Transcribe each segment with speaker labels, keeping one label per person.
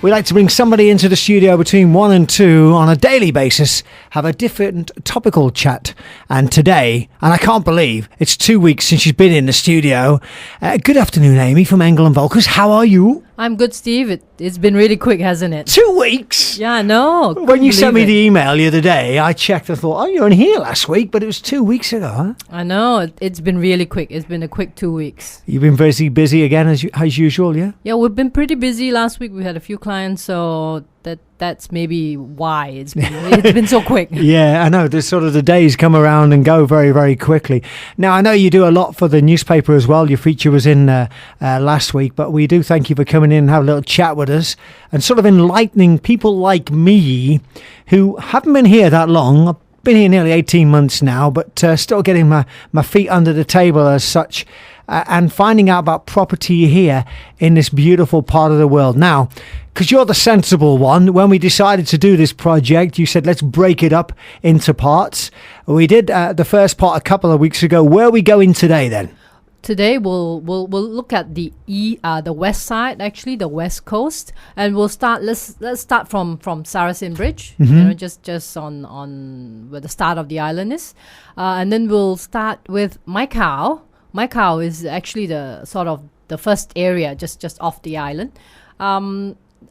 Speaker 1: We like to bring somebody into the studio between 1 and 2 on a daily basis, have a different topical chat. And today, and I can't believe it's 2 weeks since she's been in the studio. Good afternoon, Amy from Engel and Volkers. How are you?
Speaker 2: I'm good, Steve. It's been really quick, hasn't it?
Speaker 1: 2 weeks?
Speaker 2: Yeah, I know.
Speaker 1: When you sent me the email the other day, I checked and thought, oh, you were in here last week, but it was 2 weeks ago, huh?
Speaker 2: I know. It's been really quick. It's been a quick 2 weeks.
Speaker 1: You've been busy again as usual, yeah?
Speaker 2: Yeah, we've been pretty busy last week. We had a few clients, so that's maybe why it's been so quick.
Speaker 1: Yeah, I know. There's sort of the days come around and go very, very quickly. Now, I know you do a lot for the newspaper as well. Your feature was in last week, but we do thank you for coming in and have a little chat with us and sort of enlightening people like me who haven't been here that long. I've been here nearly 18 months now, but still getting my feet under the table as such and finding out about property here in this beautiful part of the world. Now, because you're the sensible one, when we decided to do this project, you said, let's break it up into parts. We did the first part a couple of weeks ago. Where are we going today then?
Speaker 2: Today we'll look at the west side, actually the west coast, and we'll start. Let's start from Sarasin Bridge, just on where the start of the island is, and then we'll start with Mai Khao. Mai Khao is actually the sort of the first area just off the island.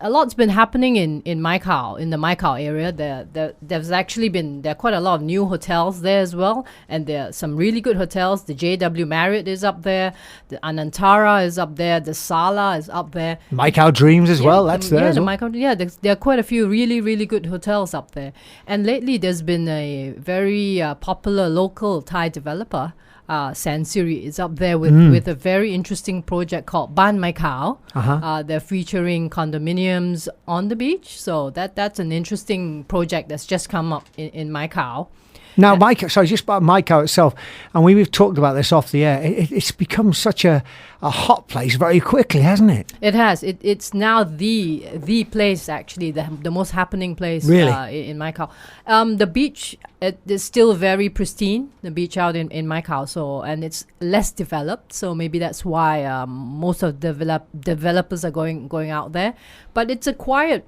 Speaker 2: A lot's been happening in Mai Khao, in the Mai Khao area. There are quite a lot of new hotels there as well, and there are some really good hotels. The JW Marriott is up there, the Anantara is up there, the Sala is up there.
Speaker 1: Mai Khao Dreams as well, that's there.
Speaker 2: There are quite a few really, really good hotels up there. And lately there's been a very popular local Thai developer, Sansiri, is up there with a very interesting project called Ban Mai Khao. They're featuring condominiums on the beach, so that's an interesting project that's just come up in Mai Khao.
Speaker 1: Now, just about Mai Khao itself, and we've talked about this off the air, it's become such a hot place very quickly, hasn't it?
Speaker 2: It has. It's now the place, actually, the most happening place in Mai Khao. The beach is still very pristine, the beach out in Mai Khao, and it's less developed, so maybe that's why most of the developers are going out there. But it's a quiet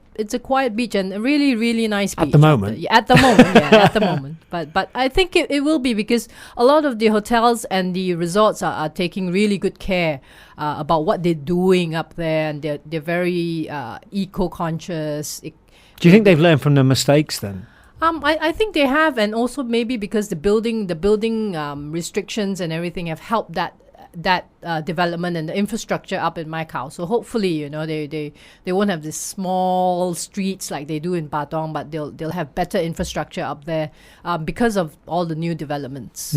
Speaker 2: beach and a really, really nice beach.
Speaker 1: At the moment.
Speaker 2: At the moment. But I think it will be, because a lot of the hotels and the resorts are taking really good care about what they're doing up there, and they're very eco-conscious.
Speaker 1: Do you think they've learned from the mistakes then?
Speaker 2: I think they have, and also maybe because the building restrictions and everything have helped that development and the infrastructure up in Mai Khao. So hopefully, they won't have these small streets like they do in Patong, but they'll have better infrastructure up there because of all the new developments.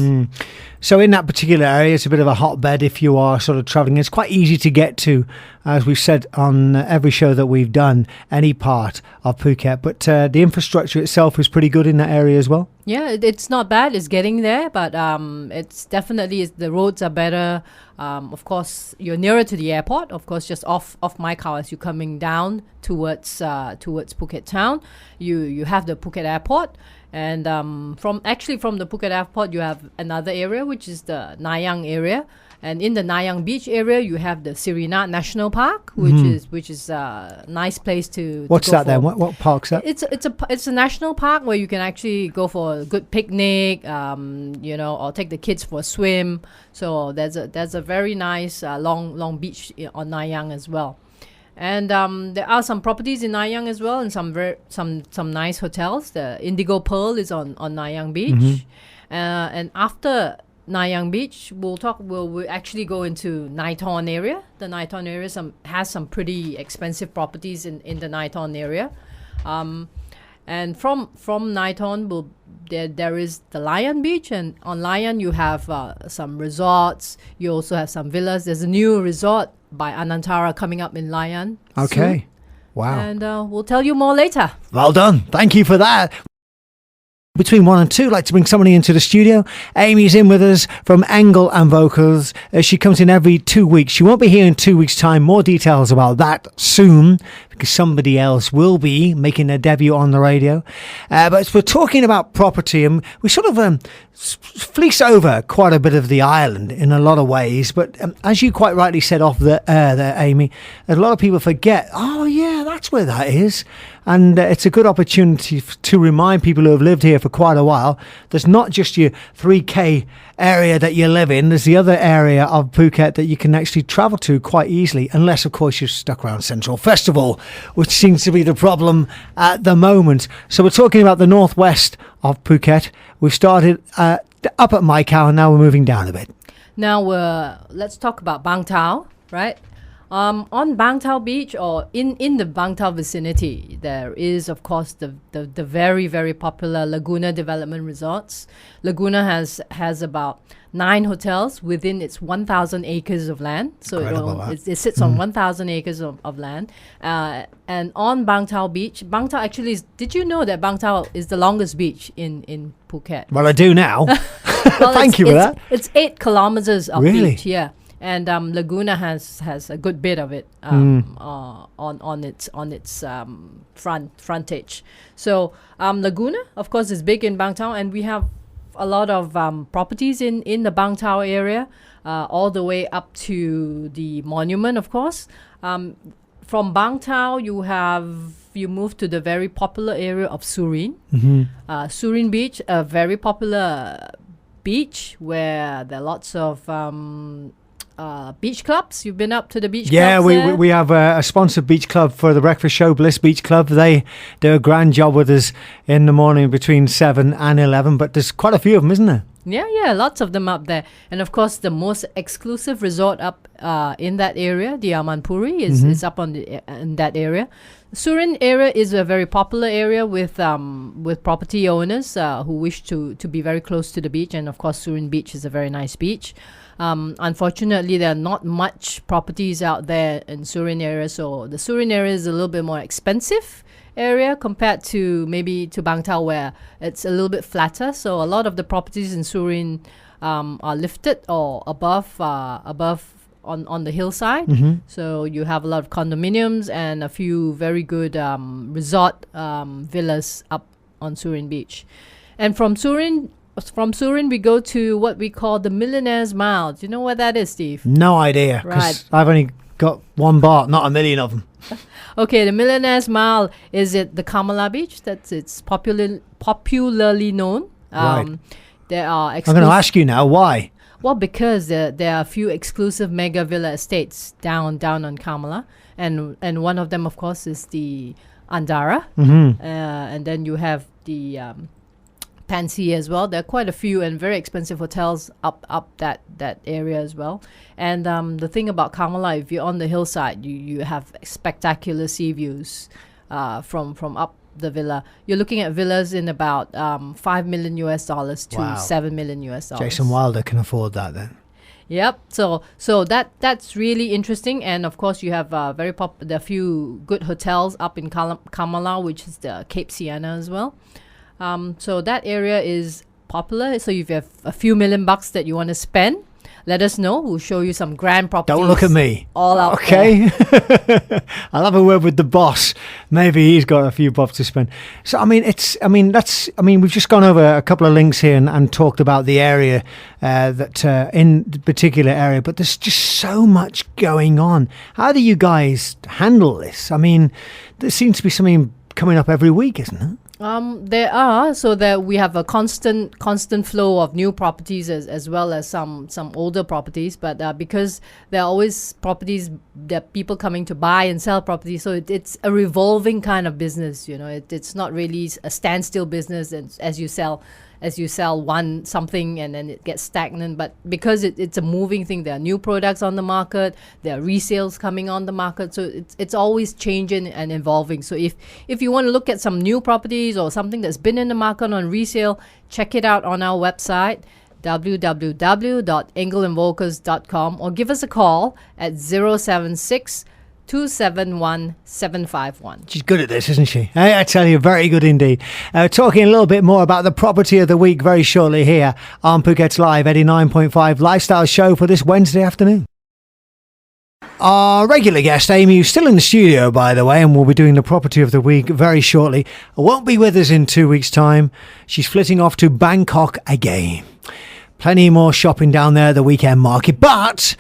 Speaker 1: So in that particular area, it's a bit of a hotbed if you are sort of travelling. It's quite easy to get to, as we've said on every show that we've done, any part of Phuket. But the infrastructure itself is pretty good in that area as well.
Speaker 2: Yeah, it's not bad. It's getting there, but it's definitely the roads are better. Of course, you're nearer to the airport. Of course, just off Mai Khao as you're coming down towards Phuket town, you have the Phuket airport, and from the Phuket airport you have another area which is the Nayang area. And in the Nayang Beach area, you have the Sirinat National Park, which is a nice place to.
Speaker 1: What's
Speaker 2: to go
Speaker 1: that then? What park's that?
Speaker 2: It's a national park where you can actually go for a good picnic, or take the kids for a swim. So there's a very nice long beach on Nayang as well. And there are some properties in Nayang as well, and some nice hotels. The Indigo Pearl is on Nayang Beach, and after Nayang Beach, we'll actually go into Naiton area. The Naiton area has some pretty expensive properties in the Naiton area. And from Naiton, there is the Lion Beach, and on Lion you have some resorts. You also have some villas. There's a new resort by Anantara coming up in Lion.
Speaker 1: Okay.
Speaker 2: Soon.
Speaker 1: Wow.
Speaker 2: And we'll tell you more later.
Speaker 1: Well done. Thank you for that. Between 1 and 2, I'd like to bring somebody into the studio. Amy's in with us from Engel and Vocals. She comes in every 2 weeks. She won't be here in 2 weeks' time. More details about that soon, because somebody else will be making their debut on the radio. But we're talking about property, and we sort of fleece over quite a bit of the island in a lot of ways. But as you quite rightly said off the air there, Amy, a lot of people forget, oh yeah, that's where that is. And it's a good opportunity to remind people who have lived here for quite a while, there's not just your 3K area that you live in, there's the other area of Phuket that you can actually travel to quite easily, unless, of course, you're stuck around Central Festival, which seems to be the problem at the moment. So we're talking about the northwest of Phuket. We've started up at Mai Khao, and now we're moving down a bit.
Speaker 2: Now let's talk about Bang Tao, right? On Bang Tao Beach, or in the Bang Tao vicinity, there is, of course, the very, very popular Laguna Development Resorts. Laguna has about 9 hotels within its 1,000 acres of land. So it sits on 1,000 acres of land. And on Bang Tao Beach, Bang Tao actually is, did you know that Bang Tao is the longest beach in Phuket?
Speaker 1: Well, I do now. Thank you for that.
Speaker 2: It's 8 kilometers of
Speaker 1: Really?
Speaker 2: beach, yeah. And Laguna has a good bit of it on its frontage. So Laguna, of course, is big in Bang Tao, and we have a lot of properties in the Bang Tao area, all the way up to the monument, of course. From Bang Tao, you move to the very popular area of Surin. Surin Beach, a very popular beach where there are lots of beach clubs. You've been up to the beach clubs?
Speaker 1: Yeah,
Speaker 2: there?
Speaker 1: we have a sponsored beach club for the breakfast show, Bliss Beach Club. They do a grand job with us in the morning between 7 and 11, but there's quite a few of them, isn't there?
Speaker 2: Yeah, lots of them up there. And of course, the most exclusive resort up in that area, the Amanpuri, is up in that area. Surin area is a very popular area with property owners who wish to be very close to the beach. And of course, Surin Beach is a very nice beach. Unfortunately, there are not much properties out there in Surin area, so the Surin area is a little bit more expensive area compared to maybe to Bang Tao, where it's a little bit flatter. So a lot of the properties in Surin are lifted or above on the hillside. So you have a lot of condominiums and a few very good resort villas up on Surin Beach. And from Surin, we go to what we call the Millionaire's Mile. Do you know what that is, Steve?
Speaker 1: No idea, because
Speaker 2: Right.
Speaker 1: I've only got one bar, not a million of them.
Speaker 2: Okay, the Millionaire's Mile is at the Kamala Beach. It's popularly known.
Speaker 1: Right.
Speaker 2: There are
Speaker 1: I'm going to ask you now, why?
Speaker 2: Well, because there are a few exclusive mega villa estates down on Kamala, and one of them, of course, is the Andara, and then you have the Pansy as well. There are quite a few and very expensive hotels up that area as well. And the thing about Kamala, if you're on the hillside, you have spectacular sea views from up the villa. You're looking at villas in about $5 million to
Speaker 1: Wow.
Speaker 2: $7 million.
Speaker 1: Jason Wilder can afford that then.
Speaker 2: Yep. So that's really interesting, and of course you have there are a few good hotels up in Kamala, which is the Cape Sienna as well. So that area is popular. So if you have a few $1,000,000 that you want to spend, let us know. We'll show you some grand properties.
Speaker 1: Don't look at me.
Speaker 2: All out
Speaker 1: Okay. I'll have a word with the boss. Maybe he's got a few bob to spend. So we've just gone over a couple of links here and talked about the area that in the particular area, but there's just so much going on. How do you guys handle this? I mean, there seems to be something coming up every week, isn't it?
Speaker 2: There are, so that we have a constant flow of new properties as well as some older properties, but because there are always properties, there are people coming to buy and sell properties, so it's a revolving kind of business. It's not really a standstill business, and as you sell something and then it gets stagnant. But because it's a moving thing, there are new products on the market, there are resales coming on the market, so it's always changing and evolving. So if you want to look at some new properties or something that's been in the market on resale, check it out on our website, www.engleandvolkers.com, or give us a call at 076 271 751.
Speaker 1: She's good at this, isn't she? I tell you, very good indeed. Talking a little bit more about the property of the week very shortly here on Phuket's Live 89.5 Lifestyle Show for this Wednesday afternoon. Our regular guest, Amy, who's still in the studio, by the way, and we'll be doing the property of the week very shortly, won't be with us in 2 weeks' time. She's flitting off to Bangkok again. Plenty more shopping down there at the weekend market, but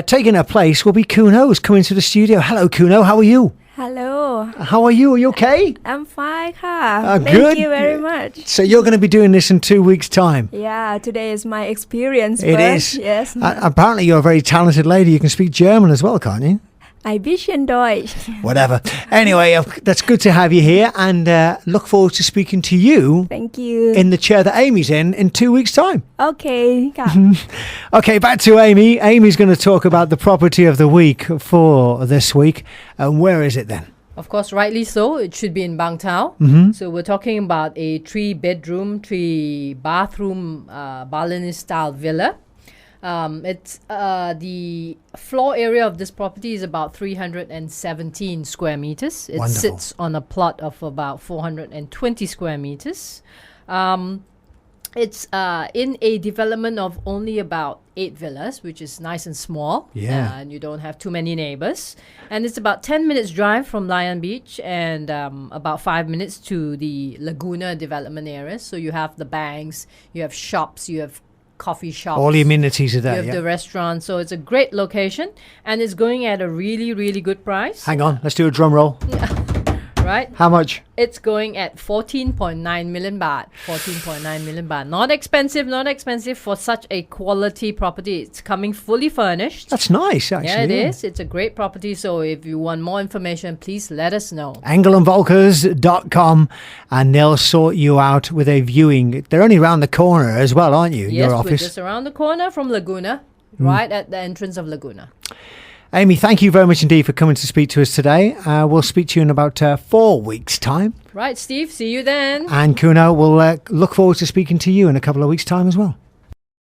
Speaker 1: taking her place will be Kuno, who's coming to the studio. Hello, Kuno, how are you?
Speaker 3: Hello,
Speaker 1: How are you? Are you okay?
Speaker 3: I'm fine.
Speaker 1: Good.
Speaker 3: Thank you very much.
Speaker 1: So you're going to be doing this in 2 weeks' time.
Speaker 3: Yeah, today is my experience.
Speaker 1: It
Speaker 3: first.
Speaker 1: is.
Speaker 3: Yes.
Speaker 1: Apparently you're a very talented lady. You can speak German as well, can't you?
Speaker 3: Ein bisschen Deutsch.
Speaker 1: Whatever. Anyway, that's good to have you here, and look forward to speaking to you
Speaker 3: Thank you.
Speaker 1: in the chair that Amy's in 2 weeks' time.
Speaker 3: Okay. ค่ะ
Speaker 1: Okay, back to Amy. Amy's going to talk about the property of the week for this week. And where is it then?
Speaker 2: Of course, rightly so. It should be in Bang Tao. So we're talking about a 3-bedroom, 3-bathroom Balinese-style villa. It's the floor area of this property is about 317 square meters. It
Speaker 1: Wonderful.
Speaker 2: sits on a plot of about 420 square meters. It's in a development of only about 8 villas, which is nice and small.
Speaker 1: Yeah.
Speaker 2: And you don't have too many neighbors. And it's about 10 minutes drive from Lion Beach and about 5 minutes to the Laguna development area. So you have the banks, you have shops, you have coffee shops.
Speaker 1: All the amenities are
Speaker 2: You
Speaker 1: there,
Speaker 2: have
Speaker 1: yeah?
Speaker 2: the restaurant. So it's a great location and it's going at a really, really good price.
Speaker 1: Hang on, let's do a drum roll.
Speaker 2: Right?
Speaker 1: How much?
Speaker 2: It's going at 14.9 million baht. 14.9 million baht. Not expensive for such a quality property. It's coming fully furnished.
Speaker 1: That's nice, actually.
Speaker 2: Yeah, it is. It's a great property. So if you want more information, please let us know.
Speaker 1: Engelandvolkers.com, and they'll sort you out with a viewing. They're only around the corner as well, aren't you?
Speaker 2: Yes,
Speaker 1: Your
Speaker 2: we're
Speaker 1: office.
Speaker 2: just around the corner from Laguna, right at the entrance of Laguna.
Speaker 1: Amy, thank you very much indeed for coming to speak to us today. We'll speak to you in about 4 weeks' time.
Speaker 2: Right, Steve. See you then.
Speaker 1: And Kuno, we'll look forward to speaking to you in a couple of weeks' time as well.